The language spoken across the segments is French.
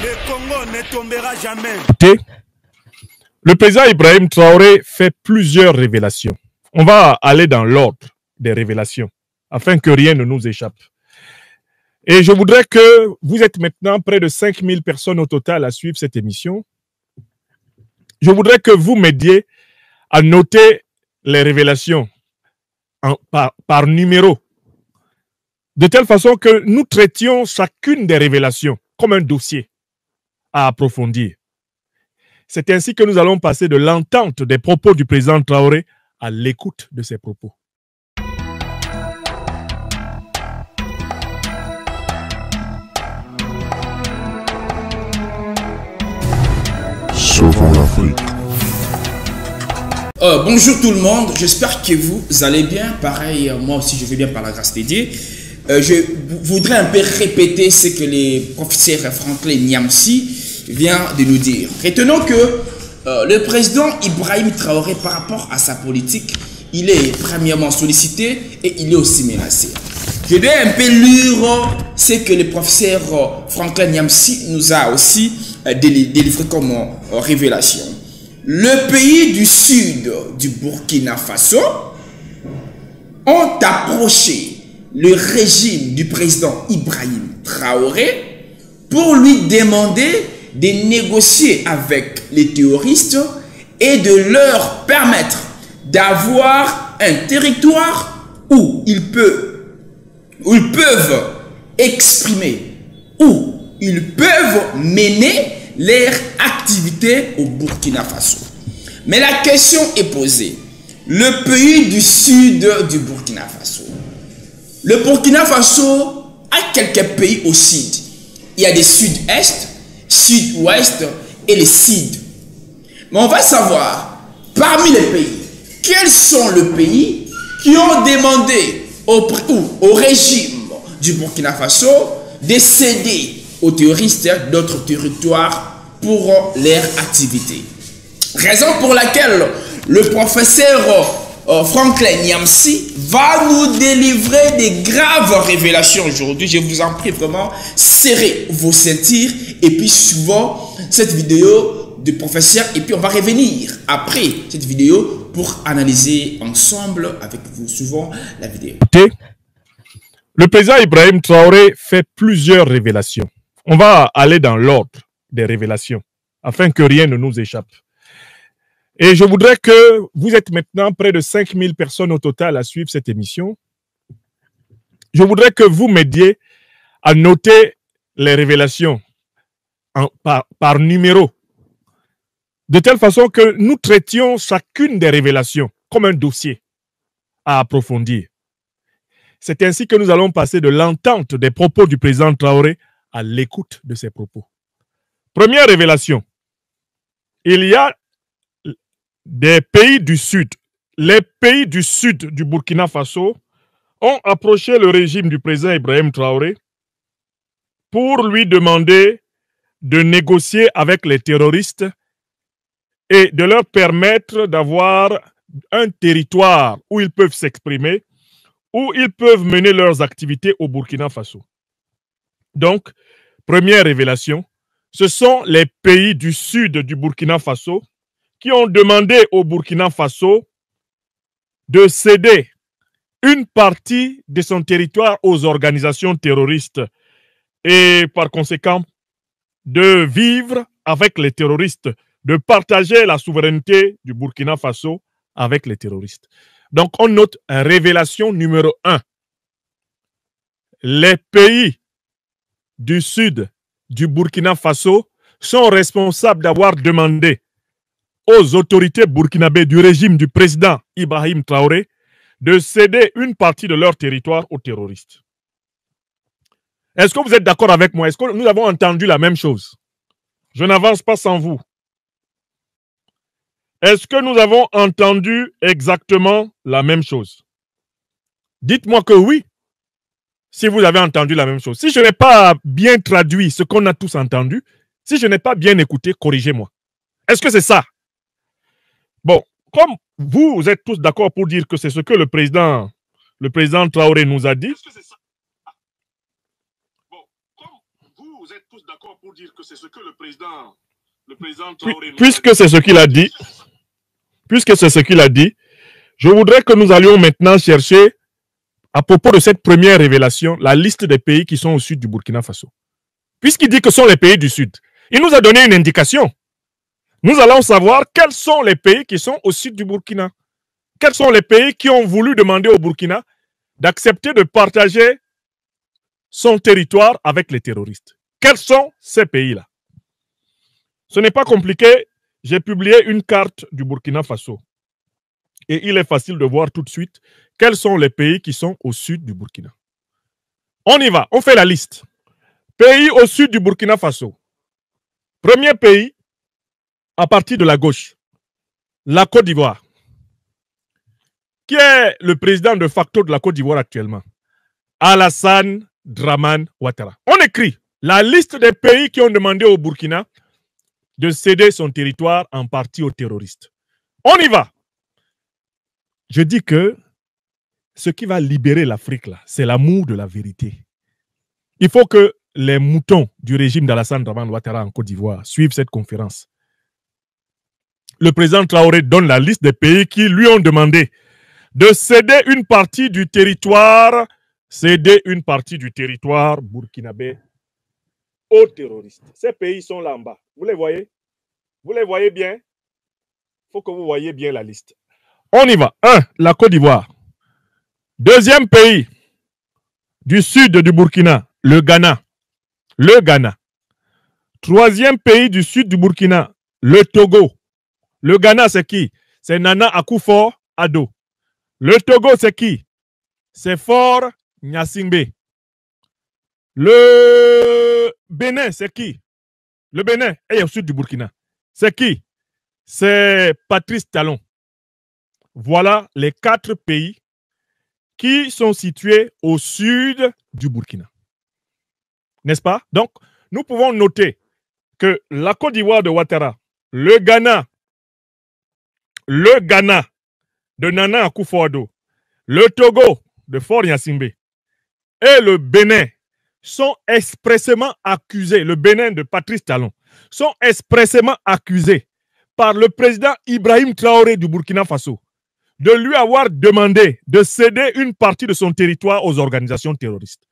Le Congo ne tombera jamais. Le président Ibrahim Traoré fait plusieurs révélations. On va aller dans l'ordre des révélations afin que rien ne nous échappe. Et je voudrais que vous êtes maintenant près de 5000 personnes au total à suivre cette émission. Je voudrais que vous m'aidiez à noter les révélations par numéro, de telle façon que nous traitions chacune des révélations comme un dossier à approfondir. C'est ainsi que nous allons passer de l'entente des propos du président Traoré à l'écoute de ses propos. Sauvons l'Afrique. Bonjour tout le monde, j'espère que vous allez bien. Pareil, moi aussi je vais bien par la grâce de Dieu. Je voudrais un peu répéter ce que le professeur Franklin Nyamsi vient de nous dire. Retenons que le président Ibrahim Traoré, par rapport à sa politique, il est premièrement sollicité et il est aussi menacé. Je vais un peu lire ce que le professeur Franklin Nyamsi nous a aussi délivré comme révélation. Le pays du sud du Burkina Faso ont approché le régime du président Ibrahim Traoré pour lui demander de négocier avec les terroristes et de leur permettre d'avoir un territoire où ils peuvent exprimer, où ils peuvent mener leur activité au Burkina Faso. Mais la question est posée. Le pays du sud du Burkina Faso. Le Burkina Faso a quelques pays au sud. Il y a des sud-est, sud-ouest et les sud. Mais on va savoir, parmi les pays, quels sont les pays qui ont demandé au régime du Burkina Faso de céder aux terroristes d'autres territoires pour leur activité. Raison pour laquelle le professeur Franklin Nyamsi va nous délivrer des graves révélations aujourd'hui. Je vous en prie vraiment, serrez vos ceintures et puis suivons cette vidéo du professeur et puis on va revenir après cette vidéo pour analyser ensemble avec vous. Suivons la vidéo. Le président Ibrahim Traoré fait plusieurs révélations. On va aller dans l'ordre des révélations afin que rien ne nous échappe. Et je voudrais que vous êtes maintenant près de 5000 personnes au total à suivre cette émission. Je voudrais que vous m'aidiez à noter les révélations par numéro, de telle façon que nous traitions chacune des révélations comme un dossier à approfondir. C'est ainsi que nous allons passer de l'entente des propos du président Traoré à l'écoute de ses propos. Première révélation, il y a des pays du Sud. Les pays du Sud du Burkina Faso ont approché le régime du président Ibrahim Traoré pour lui demander de négocier avec les terroristes et de leur permettre d'avoir un territoire où ils peuvent s'exprimer, où ils peuvent mener leurs activités au Burkina Faso. Donc, première révélation, ce sont les pays du sud du Burkina Faso qui ont demandé au Burkina Faso de céder une partie de son territoire aux organisations terroristes et par conséquent de vivre avec les terroristes, de partager la souveraineté du Burkina Faso avec les terroristes. Donc on note révélation numéro 1. Les pays du sud du Burkina Faso sont responsables d'avoir demandé aux autorités burkinabées du régime du président Ibrahim Traoré de céder une partie de leur territoire aux terroristes. Est-ce que vous êtes d'accord avec moi? Est-ce que nous avons entendu la même chose? Je n'avance pas sans vous. Est-ce que nous avons entendu exactement la même chose? Dites-moi que oui, si vous avez entendu la même chose. Si je n'ai pas bien traduit ce qu'on a tous entendu, si je n'ai pas bien écouté, corrigez-moi. Est-ce que c'est ça? Bon, comme vous êtes tous d'accord pour dire que c'est ce que le président Traoré nous a dit. Est-ce que c'est ça? Bon, comme vous vous êtes tous d'accord pour dire que c'est ce que le président Traoré... Puisque c'est ce qu'il a dit, je voudrais que nous allions maintenant chercher, à propos de cette première révélation, la liste des pays qui sont au sud du Burkina Faso. Puisqu'il dit que ce sont les pays du sud, il nous a donné une indication. Nous allons savoir quels sont les pays qui sont au sud du Burkina. Quels sont les pays qui ont voulu demander au Burkina d'accepter de partager son territoire avec les terroristes. Quels sont ces pays-là? Ce n'est pas compliqué. J'ai publié une carte du Burkina Faso. Et il est facile de voir tout de suite quels sont les pays qui sont au sud du Burkina. On y va, on fait la liste. Pays au sud du Burkina Faso. Premier pays, à partir de la gauche, la Côte d'Ivoire. Qui est le président de facto de la Côte d'Ivoire actuellement? Alassane Dramane Ouattara. On écrit la liste des pays qui ont demandé au Burkina de céder son territoire en partie aux terroristes. On y va. Je dis que ce qui va libérer l'Afrique, là, c'est l'amour de la vérité. Il faut que les moutons du régime d'Alassane Dramane Ouattara en Côte d'Ivoire suivent cette conférence. Le président Traoré donne la liste des pays qui lui ont demandé de céder une partie du territoire, burkinabé aux terroristes. Ces pays sont là en bas. Vous les voyez? Vous les voyez bien? Il faut que vous voyez bien la liste. On y va. 1. La Côte d'Ivoire. Deuxième pays du sud du Burkina, le Ghana. Le Ghana. Troisième pays du sud du Burkina, le Togo. Le Ghana, c'est qui? C'est Nana Akufo-Addo. Le Togo, c'est qui? C'est Faure Gnassingbé. Le Bénin, c'est qui? Le Bénin est au sud du Burkina. C'est qui? C'est Patrice Talon. Voilà les 4 pays qui sont situés au sud du Burkina. N'est-ce pas? Donc, nous pouvons noter que la Côte d'Ivoire de Ouattara, le Ghana de Nana Akufo-Addo, le Togo de Faure Gnassingbé et le Bénin sont expressément accusés, le Bénin de Patrice Talon, sont expressément accusés par le président Ibrahim Traoré du Burkina Faso de lui avoir demandé de céder une partie de son territoire aux organisations terroristes,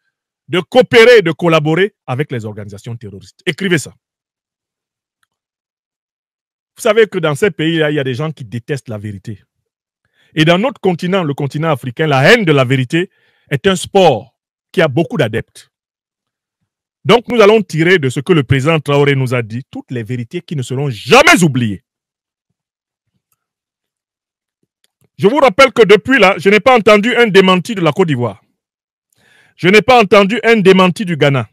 de coopérer et de collaborer avec les organisations terroristes. Écrivez ça. Vous savez que dans ces pays-là, il y a des gens qui détestent la vérité. Et dans notre continent, le continent africain, la haine de la vérité est un sport qui a beaucoup d'adeptes. Donc, nous allons tirer de ce que le président Traoré nous a dit toutes les vérités qui ne seront jamais oubliées. Je vous rappelle que depuis là, je n'ai pas entendu un démenti de la Côte d'Ivoire. Je n'ai pas entendu un démenti du Ghana.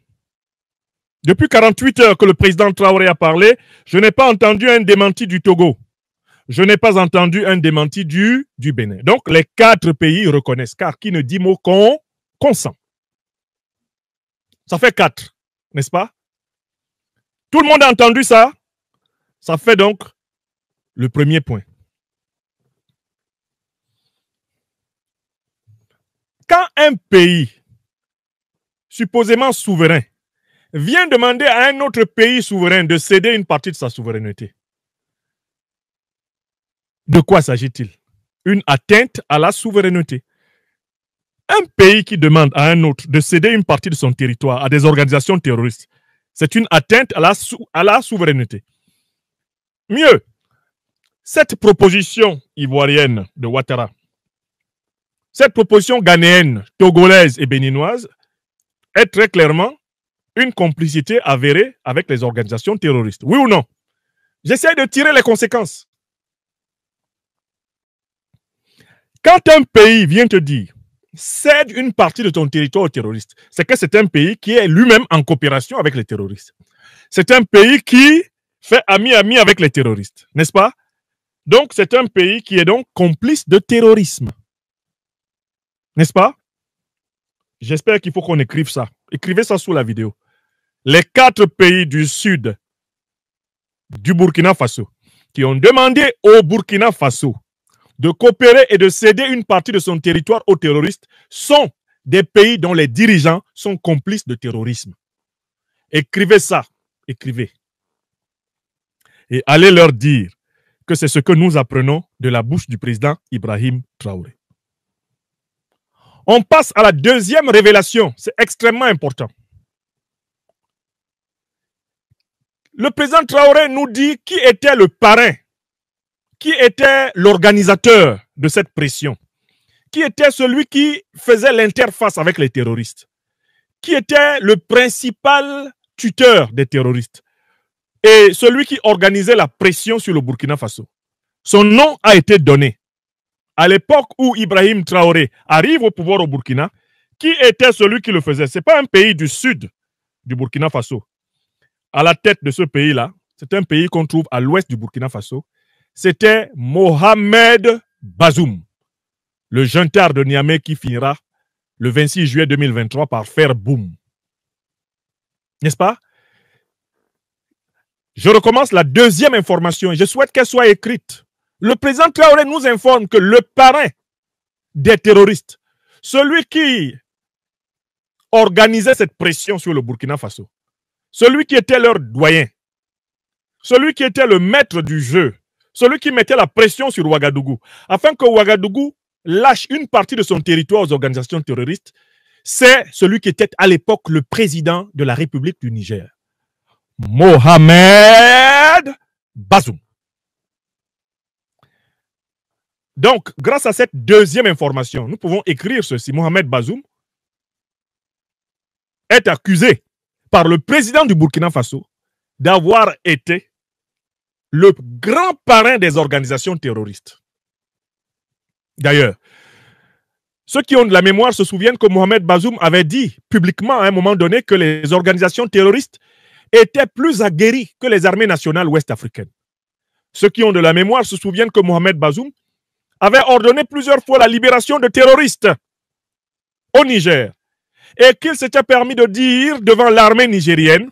Depuis 48 heures que le président Traoré a parlé, je n'ai pas entendu un démenti du Togo. Je n'ai pas entendu un démenti du Bénin. Donc, les 4 pays reconnaissent, car qui ne dit mot consent. Ça fait 4, n'est-ce pas? Tout le monde a entendu ça? Ça fait donc le premier point. Quand un pays supposément souverain vient demander à un autre pays souverain de céder une partie de sa souveraineté, de quoi s'agit-il? Une atteinte à la souveraineté. Un pays qui demande à un autre de céder une partie de son territoire à des organisations terroristes, c'est une atteinte à la souveraineté. Mieux, cette proposition ivoirienne de Ouattara, cette proposition ghanéenne, togolaise et béninoise est très clairement une complicité avérée avec les organisations terroristes. Oui ou non? J'essaie de tirer les conséquences. Quand un pays vient te dire cède une partie de ton territoire aux terroristes, c'est que c'est un pays qui est lui-même en coopération avec les terroristes. C'est un pays qui fait ami-ami avec les terroristes, n'est-ce pas? Donc, c'est un pays qui est donc complice de terrorisme. N'est-ce pas? J'espère qu'il faut qu'on écrive ça. Écrivez ça sous la vidéo. Les 4 pays du sud du Burkina Faso qui ont demandé au Burkina Faso de coopérer et de céder une partie de son territoire aux terroristes sont des pays dont les dirigeants sont complices de terrorisme. Écrivez ça. Écrivez. Et allez leur dire que c'est ce que nous apprenons de la bouche du président Ibrahim Traoré. On passe à la deuxième révélation. C'est extrêmement important. Le président Traoré nous dit qui était le parrain, qui était l'organisateur de cette pression, qui était celui qui faisait l'interface avec les terroristes, qui était le principal tuteur des terroristes et celui qui organisait la pression sur le Burkina Faso. Son nom a été donné. À l'époque où Ibrahim Traoré arrive au pouvoir au Burkina, qui était celui qui le faisait? Ce n'est pas un pays du sud du Burkina Faso. À la tête de ce pays-là, c'est un pays qu'on trouve à l'ouest du Burkina Faso. C'était Mohamed Bazoum, le junteur de Niamey qui finira le 26 juillet 2023 par faire boum. N'est-ce pas? Je recommence la deuxième information et je souhaite qu'elle soit écrite. Le président Traoré nous informe que le parrain des terroristes, celui qui organisait cette pression sur le Burkina Faso, celui qui était leur doyen, celui qui était le maître du jeu, celui qui mettait la pression sur Ouagadougou, afin que Ouagadougou lâche une partie de son territoire aux organisations terroristes, c'est celui qui était à l'époque le président de la République du Niger, Mohamed Bazoum. Donc, grâce à cette deuxième information, nous pouvons écrire ceci. Mohamed Bazoum est accusé par le président du Burkina Faso d'avoir été le grand parrain des organisations terroristes. D'ailleurs, ceux qui ont de la mémoire se souviennent que Mohamed Bazoum avait dit publiquement à un moment donné que les organisations terroristes étaient plus aguerries que les armées nationales ouest-africaines. Ceux qui ont de la mémoire se souviennent que Mohamed Bazoum avait ordonné plusieurs fois la libération de terroristes au Niger et qu'il s'était permis de dire devant l'armée nigérienne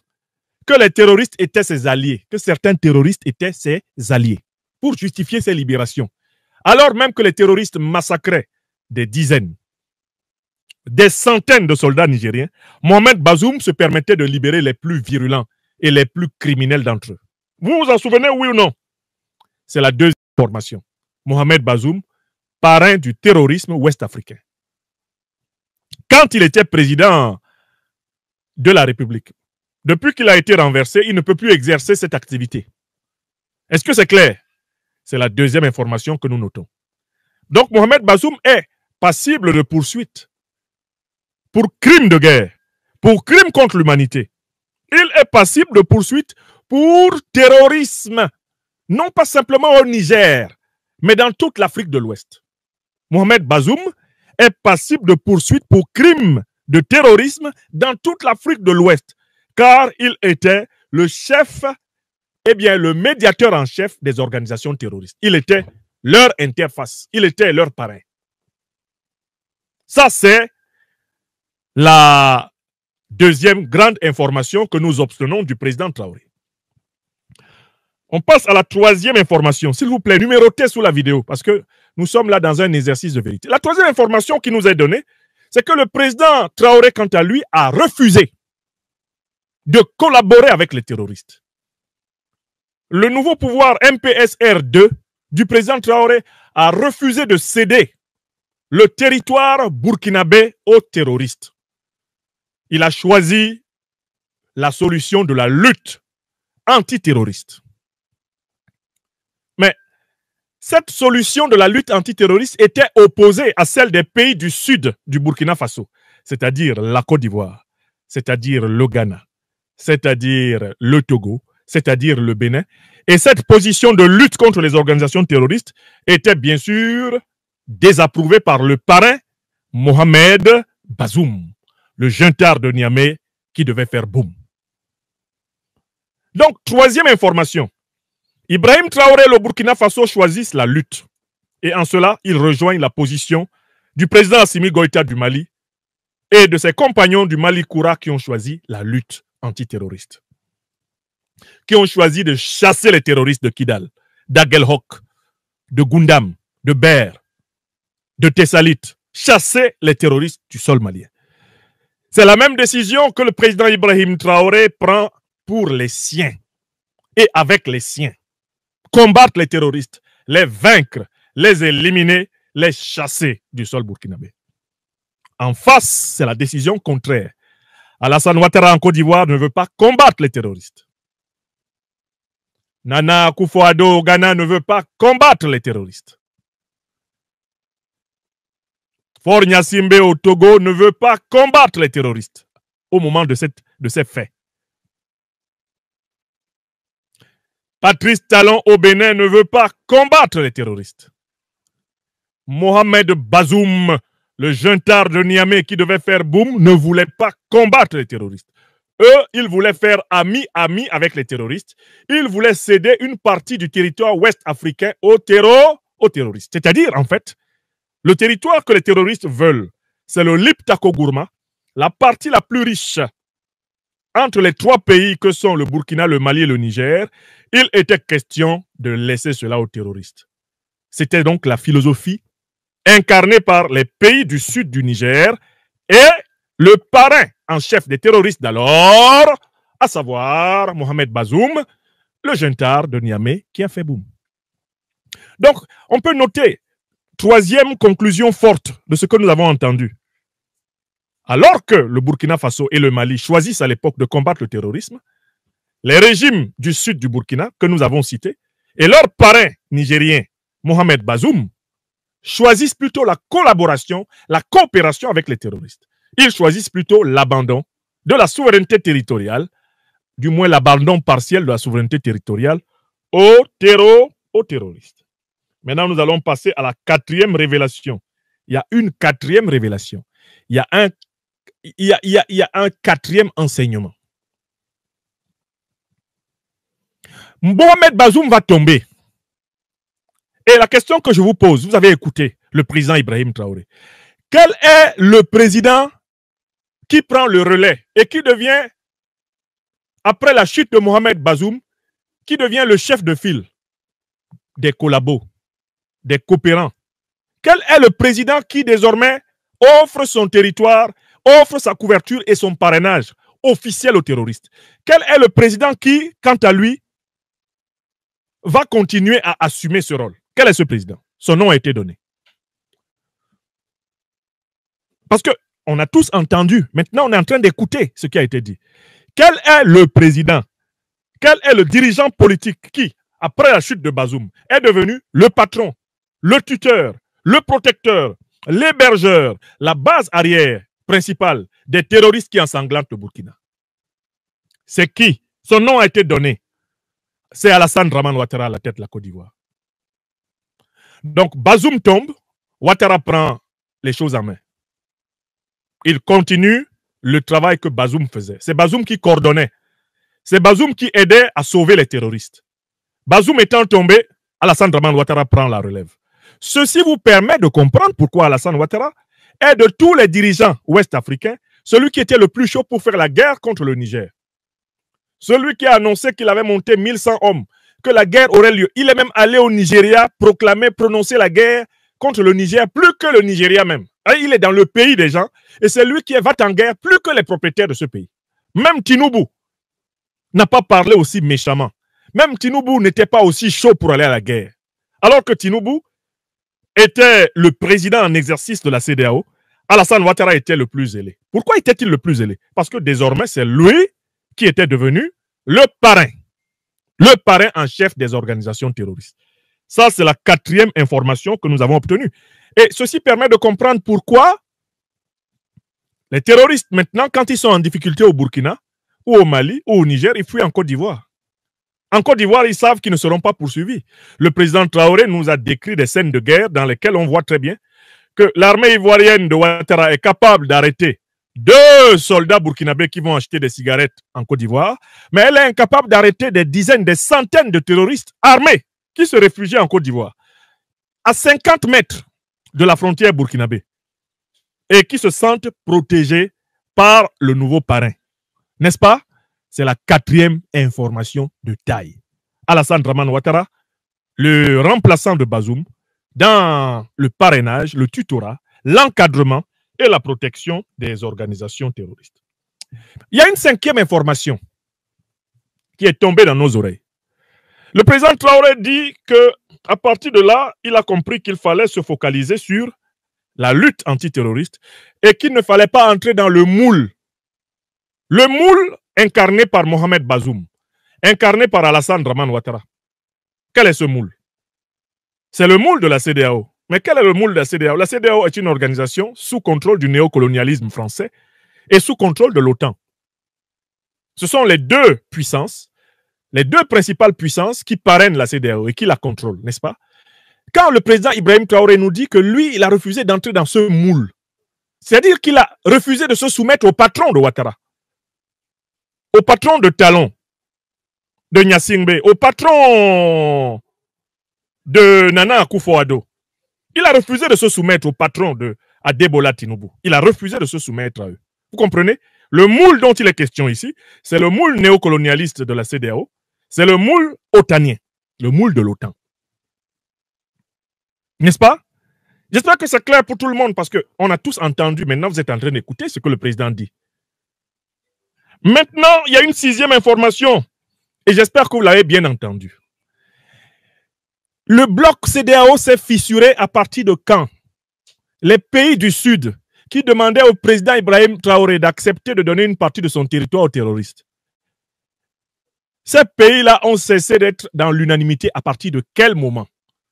que les terroristes étaient ses alliés, que certains terroristes étaient ses alliés pour justifier ces libérations. Alors même que les terroristes massacraient des dizaines, des centaines de soldats nigériens, Mohamed Bazoum se permettait de libérer les plus virulents et les plus criminels d'entre eux. Vous vous en souvenez, oui ou non? C'est la deuxième information. Mohamed Bazoum, parrain du terrorisme ouest-africain. Quand il était président de la République, depuis qu'il a été renversé, il ne peut plus exercer cette activité. Est-ce que c'est clair? C'est la deuxième information que nous notons. Donc, Mohamed Bazoum est passible de poursuite pour crime de guerre, pour crime contre l'humanité. Il est passible de poursuite pour terrorisme, non pas simplement au Niger, mais dans toute l'Afrique de l'Ouest. Mohamed Bazoum est passible de poursuite pour crime de terrorisme dans toute l'Afrique de l'Ouest, car il était le chef, le médiateur en chef des organisations terroristes. Il était leur interface, il était leur parrain. Ça, c'est la deuxième grande information que nous obtenons du président Traoré. On passe à la troisième information. S'il vous plaît, numérotez sous la vidéo parce que nous sommes là dans un exercice de vérité. La troisième information qui nous est donnée, c'est que le président Traoré, quant à lui, a refusé de collaborer avec les terroristes. Le nouveau pouvoir MPSR2 du président Traoré a refusé de céder le territoire burkinabé aux terroristes. Il a choisi la solution de la lutte antiterroriste. Mais cette solution de la lutte antiterroriste était opposée à celle des pays du sud du Burkina Faso, c'est-à-dire la Côte d'Ivoire, c'est-à-dire le Ghana, c'est-à-dire le Togo, c'est-à-dire le Bénin. Et cette position de lutte contre les organisations terroristes était bien sûr désapprouvée par le parrain Mohamed Bazoum, le junteur de Niamey qui devait faire boum. Donc, troisième information. Ibrahim Traoré et le Burkina Faso choisissent la lutte. Et en cela, ils rejoignent la position du président Assimi Goïta du Mali et de ses compagnons du Mali Koura qui ont choisi la lutte antiterroriste. Qui ont choisi de chasser les terroristes de Kidal, d'Aguelhok, de Gundam, de Ber, de Tessalit. Chasser les terroristes du sol malien. C'est la même décision que le président Ibrahim Traoré prend pour les siens et avec les siens. Combattre les terroristes, les vaincre, les éliminer, les chasser du sol burkinabé. En face, c'est la décision contraire. Alassane Ouattara en Côte d'Ivoire ne veut pas combattre les terroristes. Nana Akufo-Addo au Ghana ne veut pas combattre les terroristes. Faure Gnassingbé au Togo ne veut pas combattre les terroristes au moment de ces faits. Patrice Talon au Bénin ne veut pas combattre les terroristes. Mohamed Bazoum, le juntard de Niamey qui devait faire boum, ne voulait pas combattre les terroristes. Eux, ils voulaient faire ami avec les terroristes. Ils voulaient céder une partie du territoire ouest africain aux terroristes. C'est-à-dire, en fait, le territoire que les terroristes veulent, c'est le Liptako Gourma, la partie la plus riche entre les trois pays que sont le Burkina, le Mali et le Niger. Il était question de laisser cela aux terroristes. C'était donc la philosophie incarnée par les pays du sud du Niger et le parrain en chef des terroristes d'alors, à savoir Mohamed Bazoum, le juntard de Niamey qui a fait boum. Donc, on peut noter, troisième conclusion forte de ce que nous avons entendu. Alors que le Burkina Faso et le Mali choisissent à l'époque de combattre le terrorisme, les régimes du sud du Burkina, que nous avons cités, et leur parrain nigérien, Mohamed Bazoum, choisissent plutôt la collaboration, la coopération avec les terroristes. Ils choisissent plutôt l'abandon de la souveraineté territoriale, du moins l'abandon partiel de la souveraineté territoriale aux terroristes. Maintenant, nous allons passer à la quatrième révélation. Il y a une quatrième révélation. Il y a un quatrième enseignement. Mohamed Bazoum va tomber. Et la question que je vous pose, vous avez écouté le président Ibrahim Traoré. Quel est le président qui prend le relais et qui devient, après la chute de Mohamed Bazoum, qui devient le chef de file des collabos, des coopérants? Quel est le président qui désormais offre son territoire, offre sa couverture et son parrainage officiel aux terroristes? Quel est le président qui, quant à lui, va continuer à assumer ce rôle? Quel est ce président? Son nom a été donné. Parce qu'on a tous entendu, maintenant on est en train d'écouter ce qui a été dit. Quel est le président, quel est le dirigeant politique qui, après la chute de Bazoum, est devenu le patron, le tuteur, le protecteur, l'hébergeur, la base arrière principale des terroristes qui ensanglantent le Burkina? C'est qui? Son nom a été donné. C'est Alassane Dramane Ouattara à la tête de la Côte d'Ivoire. Donc Bazoum tombe, Ouattara prend les choses en main. Il continue le travail que Bazoum faisait. C'est Bazoum qui coordonnait. C'est Bazoum qui aidait à sauver les terroristes. Bazoum étant tombé, Alassane Dramane Ouattara prend la relève. Ceci vous permet de comprendre pourquoi Alassane Ouattara est de tous les dirigeants ouest-africains celui qui était le plus chaud pour faire la guerre contre le Niger. Celui qui a annoncé qu'il avait monté 1100 hommes, que la guerre aurait lieu. Il est même allé au Nigeria proclamer, prononcer la guerre contre le Niger, plus que le Nigeria même. Il est dans le pays des gens et c'est lui qui va en guerre plus que les propriétaires de ce pays. Même Tinubu n'a pas parlé aussi méchamment. Même Tinubu n'était pas aussi chaud pour aller à la guerre. Alors que Tinubu était le président en exercice de la CEDEAO, Alassane Ouattara était le plus zélé. Pourquoi était-il le plus zélé? Parce que désormais, c'est lui qui était devenu le parrain en chef des organisations terroristes. Ça, c'est la quatrième information que nous avons obtenue. Et ceci permet de comprendre pourquoi les terroristes, maintenant, quand ils sont en difficulté au Burkina, ou au Mali, ou au Niger, ils fuient en Côte d'Ivoire. En Côte d'Ivoire, ils savent qu'ils ne seront pas poursuivis. Le président Traoré nous a décrit des scènes de guerre dans lesquelles on voit très bien que l'armée ivoirienne de Ouattara est capable d'arrêter 2 soldats burkinabés qui vont acheter des cigarettes en Côte d'Ivoire, mais elle est incapable d'arrêter des dizaines, des centaines de terroristes armés qui se réfugient en Côte d'Ivoire, à 50 mètres de la frontière burkinabé, et qui se sentent protégés par le nouveau parrain. N'est-ce pas? C'est la quatrième information de taille. Alassane Dramane Ouattara, le remplaçant de Bazoum, dans le parrainage, le tutorat, l'encadrement et la protection des organisations terroristes. Il y a une cinquième information qui est tombée dans nos oreilles. Le président Traoré dit qu'à partir de là, il a compris qu'il fallait se focaliser sur la lutte antiterroriste et qu'il ne fallait pas entrer dans le moule. Le moule incarné par Mohamed Bazoum, incarné par Alassane Dramane Ouattara. Quel est ce moule? C'est le moule de la CEDEAO. Mais quel est le moule de la CEDEAO? La CEDEAO est une organisation sous contrôle du néocolonialisme français et sous contrôle de l'OTAN. Ce sont les deux puissances, les deux principales puissances qui parrainent la CEDEAO et qui la contrôlent, n'est-ce pas? Quand le président Ibrahim Traoré nous dit que lui, il a refusé d'entrer dans ce moule, c'est-à-dire qu'il a refusé de se soumettre au patron de Ouattara, au patron de Talon, de Gnassingbé, au patron de Nana Akufo-Addo. Il a refusé de se soumettre au patron de Adebola Tinubu. Il a refusé de se soumettre à eux. Vous comprenez? Le moule dont il est question ici, c'est le moule néocolonialiste de la CEDEAO, c'est le moule otanien, le moule de l'OTAN. N'est-ce pas? J'espère que c'est clair pour tout le monde parce qu'on a tous entendu, maintenant vous êtes en train d'écouter ce que le président dit. Maintenant, il y a une sixième information et j'espère que vous l'avez bien entendu. Le bloc CEDEAO s'est fissuré à partir de quand? Les pays du Sud qui demandaient au président Ibrahim Traoré d'accepter de donner une partie de son territoire aux terroristes. Ces pays-là ont cessé d'être dans l'unanimité à partir de quel moment?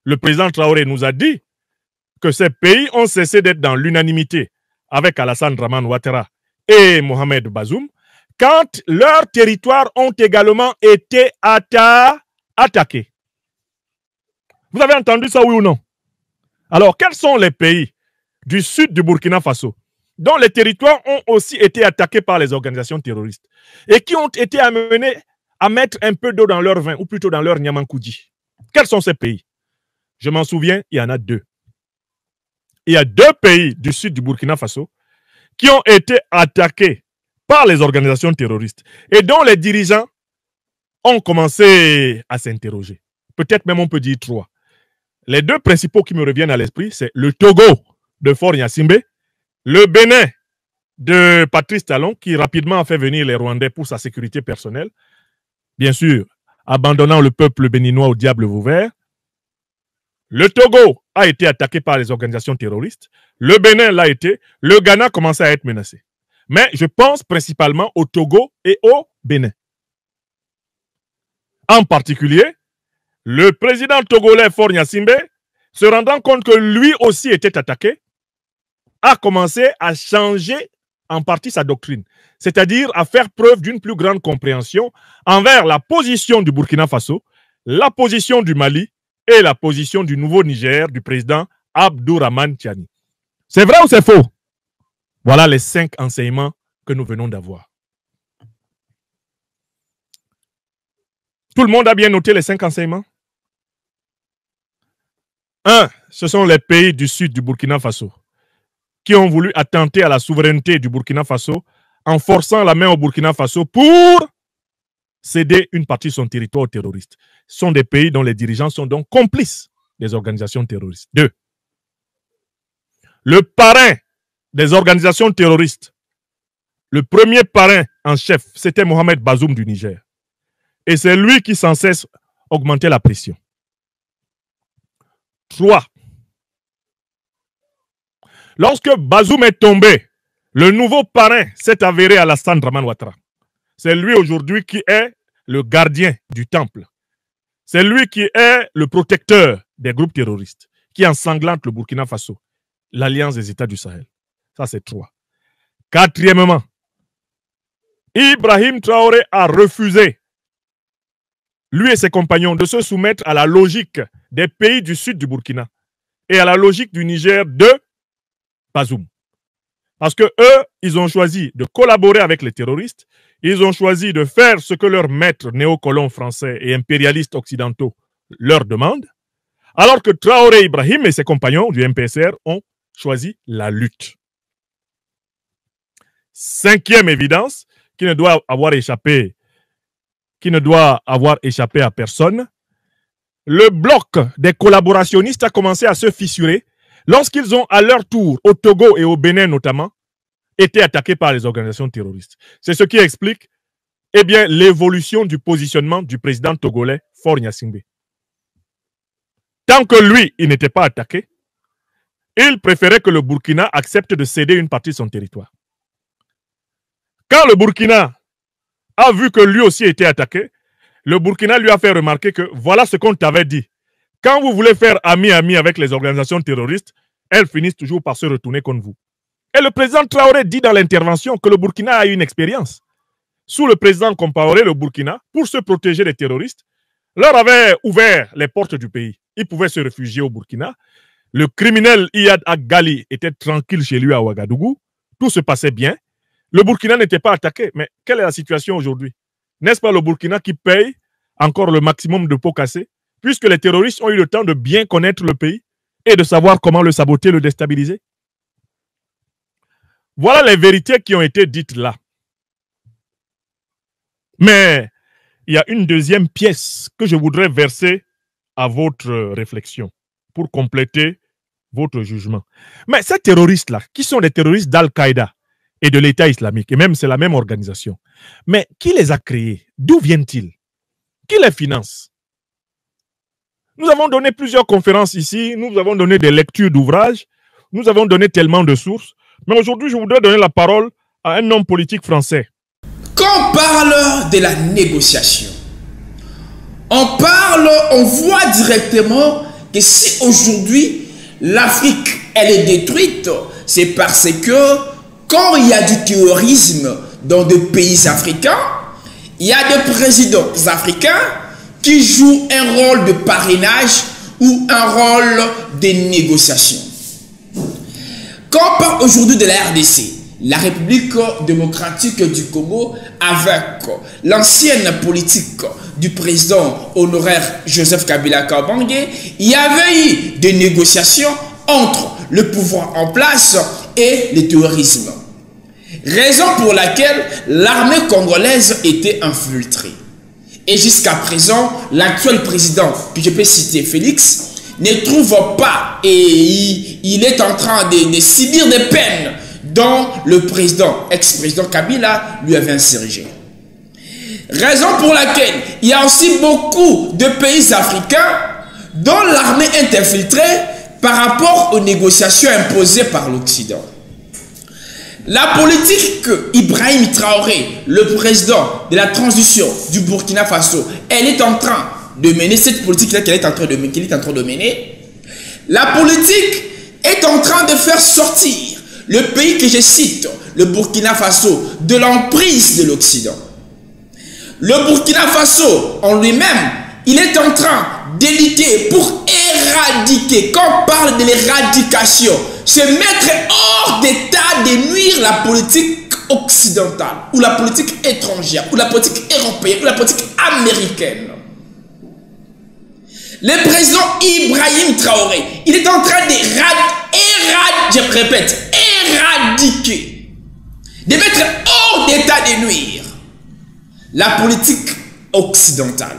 Le président Traoré nous a dit que ces pays ont cessé d'être dans l'unanimité avec Alassane Dramane Ouattara et Mohamed Bazoum quand leurs territoires ont également été attaqués. Vous avez entendu ça, oui ou non? Alors, quels sont les pays du sud du Burkina Faso dont les territoires ont aussi été attaqués par les organisations terroristes et qui ont été amenés à mettre un peu d'eau dans leur vin ou plutôt dans leur Niamankoudi? Quels sont ces pays? Je m'en souviens, il y en a deux. Il y a deux pays du sud du Burkina Faso qui ont été attaqués par les organisations terroristes et dont les dirigeants ont commencé à s'interroger. Peut-être même on peut dire trois. Les deux principaux qui me reviennent à l'esprit, c'est le Togo de Faure Gnassingbé, le Bénin de Patrice Talon, qui rapidement a fait venir les Rwandais pour sa sécurité personnelle, bien sûr, abandonnant le peuple béninois au diable vauvert. Le Togo a été attaqué par les organisations terroristes, le Bénin l'a été, le Ghana commence à être menacé. Mais je pense principalement au Togo et au Bénin. En particulier, le président togolais Faure Gnassingbé, se rendant compte que lui aussi était attaqué, a commencé à changer en partie sa doctrine, c'est-à-dire à faire preuve d'une plus grande compréhension envers la position du Burkina Faso, la position du Mali et la position du nouveau Niger du président Abdourahmane Tiani. C'est vrai ou c'est faux? Voilà les 5 enseignements que nous venons d'avoir. Tout le monde a bien noté les 5 enseignements? 1. Ce sont les pays du sud du Burkina Faso qui ont voulu attenter à la souveraineté du Burkina Faso en forçant la main au Burkina Faso pour céder une partie de son territoire aux terroristes. Ce sont des pays dont les dirigeants sont donc complices des organisations terroristes. 2. Le parrain des organisations terroristes, le premier parrain en chef, c'était Mohamed Bazoum du Niger. Et c'est lui qui sans cesse augmentait la pression. 3. Lorsque Bazoum est tombé, le nouveau parrain s'est avéré à Alassane Dramane Ouattara. C'est lui aujourd'hui qui est le gardien du temple. C'est lui qui est le protecteur des groupes terroristes, qui ensanglante le Burkina Faso, l'Alliance des États du Sahel. Ça, c'est 3. 4e, Ibrahim Traoré a refusé, lui et ses compagnons, de se soumettre à la logique des pays du sud du Burkina et à la logique du Niger de Bazoum. Parce que eux, ils ont choisi de collaborer avec les terroristes, ils ont choisi de faire ce que leurs maîtres néocolons français et impérialistes occidentaux leur demandent, alors que Traoré Ibrahim et ses compagnons du MPSR ont choisi la lutte. 5e évidence, qui ne doit avoir échappé à personne, le bloc des collaborationnistes a commencé à se fissurer lorsqu'ils ont à leur tour, au Togo et au Bénin notamment, été attaqués par les organisations terroristes. C'est ce qui explique eh bien, l'évolution du positionnement du président togolais Faure Gnassingbé. Tant que lui, il n'était pas attaqué, il préférait que le Burkina accepte de céder une partie de son territoire. Quand le Burkina a vu que lui aussi était attaqué, le Burkina lui a fait remarquer que voilà ce qu'on t'avait dit. Quand vous voulez faire ami-ami avec les organisations terroristes, elles finissent toujours par se retourner contre vous. Et le président Traoré dit dans l'intervention que le Burkina a eu une expérience. Sous le président Compaoré, le Burkina, pour se protéger des terroristes, leur avait ouvert les portes du pays. Ils pouvaient se réfugier au Burkina. Le criminel Iyad Agali était tranquille chez lui à Ouagadougou. Tout se passait bien. Le Burkina n'était pas attaqué. Mais quelle est la situation aujourd'hui? N'est-ce pas le Burkina qui paye encore le maximum de pots cassés, puisque les terroristes ont eu le temps de bien connaître le pays et de savoir comment le saboter, le déstabiliser? Voilà les vérités qui ont été dites là. Mais il y a une deuxième pièce que je voudrais verser à votre réflexion pour compléter votre jugement. Mais ces terroristes-là, qui sont des terroristes d'Al-Qaïda et de l'État islamique, et même c'est la même organisation, mais qui les a créés? D'où viennent-ils? Qui les finance? Nous avons donné plusieurs conférences ici, nous avons donné des lectures d'ouvrages, nous avons donné tellement de sources, mais aujourd'hui je voudrais donner la parole à un homme politique français. Quand on parle de la négociation, on voit directement que si aujourd'hui l'Afrique elle est détruite, c'est parce que quand il y a du terrorisme dans des pays africains, il y a des présidents africains qui jouent un rôle de parrainage ou un rôle de négociation. Quand on parle aujourd'hui de la RDC, la République démocratique du Congo, avec l'ancienne politique du président honoraire Joseph Kabila Kabange, il y avait eu des négociations entre le pouvoir en place et le terrorisme. Raison pour laquelle l'armée congolaise était infiltrée. Et jusqu'à présent, l'actuel président, que je peux citer Félix, ne trouve pas et il est en train de subir des peines dont le président, ex-président Kabila, lui avait insurgé. Raison pour laquelle il y a aussi beaucoup de pays africains dont l'armée est infiltrée par rapport aux négociations imposées par l'Occident. La politique que Ibrahim Traoré, le président de la transition du Burkina Faso, elle est en train de mener, cette politique-là qu'il est en train de mener, la politique est en train de faire sortir le pays que je cite, le Burkina Faso, de l'emprise de l'Occident. Le Burkina Faso, en lui-même, il est en train de lutter pour éradiquer, quand on parle de l'éradication, se mettre hors d'état de nuire la politique occidentale, ou la politique étrangère, ou la politique européenne, ou la politique américaine. Le président Ibrahim Traoré, il est en train éradiquer, de mettre hors d'état de nuire la politique occidentale.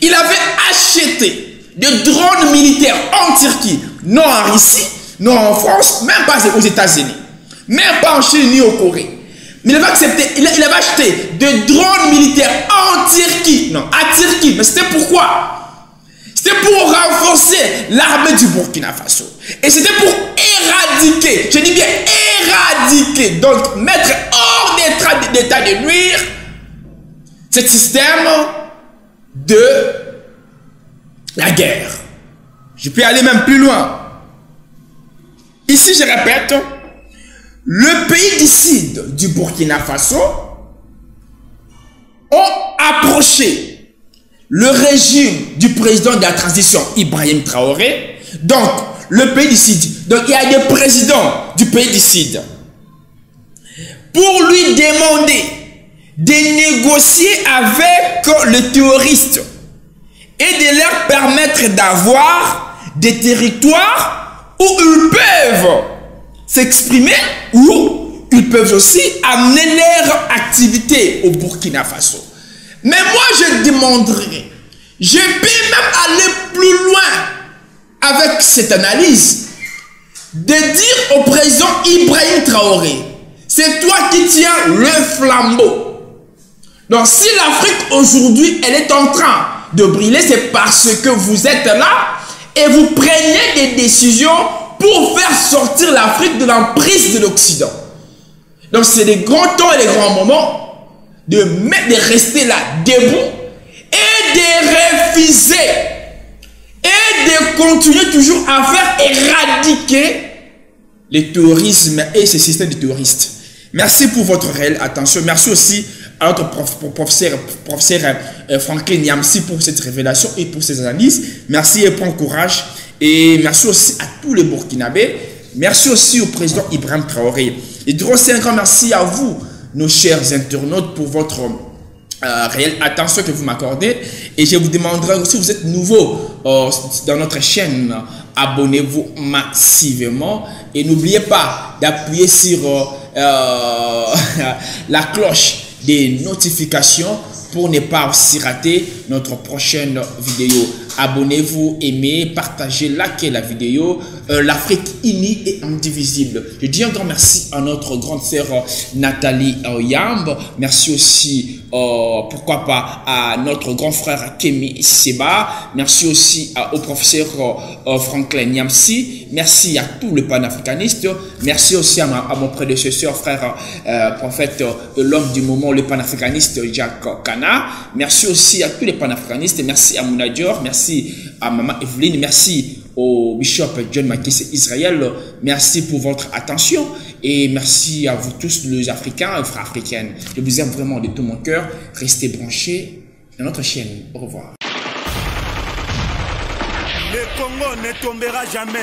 Il avait acheté des drones militaires en Turquie, non en Russie, non en France, même pas aux États-Unis, même pas en Chine ni au Corée. Mais il avait acheté des drones militaires en Turquie, non, à Turquie. Mais c'était pourquoi? C'était pour renforcer l'armée du Burkina Faso. Et c'était pour éradiquer, je dis bien éradiquer, donc mettre hors d'état de nuire ce système de la guerre. Je peux aller même plus loin. Ici, je répète, le pays du sud du Burkina Faso ont approché le régime du président de la transition, Ibrahim Traoré, donc le pays du sud. Donc il y a des présidents du pays du sud pour lui demander de négocier avec les terroristes et de leur permettre d'avoir des territoires où ils peuvent s'exprimer, ou ils peuvent aussi amener leur activité au Burkina Faso. Mais moi je demanderais, je peux même aller plus loin. avec cette analyse, de dire au président Ibrahim Traoré, c'est toi qui tiens le flambeau. Donc si l'Afrique aujourd'hui, elle est en train de briller, c'est parce que vous êtes là et vous prenez des décisions pour faire sortir l'Afrique de l'emprise de l'Occident. Donc c'est les grands temps et les grands moments de rester là debout et de refuser et de continuer toujours à faire éradiquer les terrorismes et ces systèmes de terroristes. Merci pour votre réelle attention. Merci aussi à notre professeur Franklin Nyamsi pour cette révélation et pour ces analyses. Merci et bon courage. Et merci aussi à tous les Burkinabés. Merci aussi au président Ibrahim Traoré. Et je dirais aussi un grand merci à vous, nos chers internautes, pour votre réelle attention que vous m'accordez. Et je vous demanderai, si vous êtes nouveau dans notre chaîne, abonnez-vous massivement. Et n'oubliez pas d'appuyer sur la cloche des notifications pour ne pas aussi rater notre prochaine vidéo. Abonnez-vous, aimez, partagez, likez la vidéo. L'Afrique unie et indivisible. Je dis un grand merci à notre grande sœur Nathalie Yamb. Merci aussi, pourquoi pas, à notre grand frère Kemi Seba. Merci aussi au professeur Franklin Nyamsi. Merci à tous les panafricanistes. Merci aussi à mon prédécesseur, frère prophète de l'homme du moment, le panafricaniste Jacques Kana. Merci aussi à tous les panafricanistes. Merci à Mouna Dior. Merci à Maman Evelyne. Merci au bishop John Makisse Israël. Merci pour votre attention et merci à vous tous les Africains et frères africaines. Je vous aime vraiment de tout mon cœur. Restez branchés dans notre chaîne. Au revoir. Le Congo ne tombera jamais.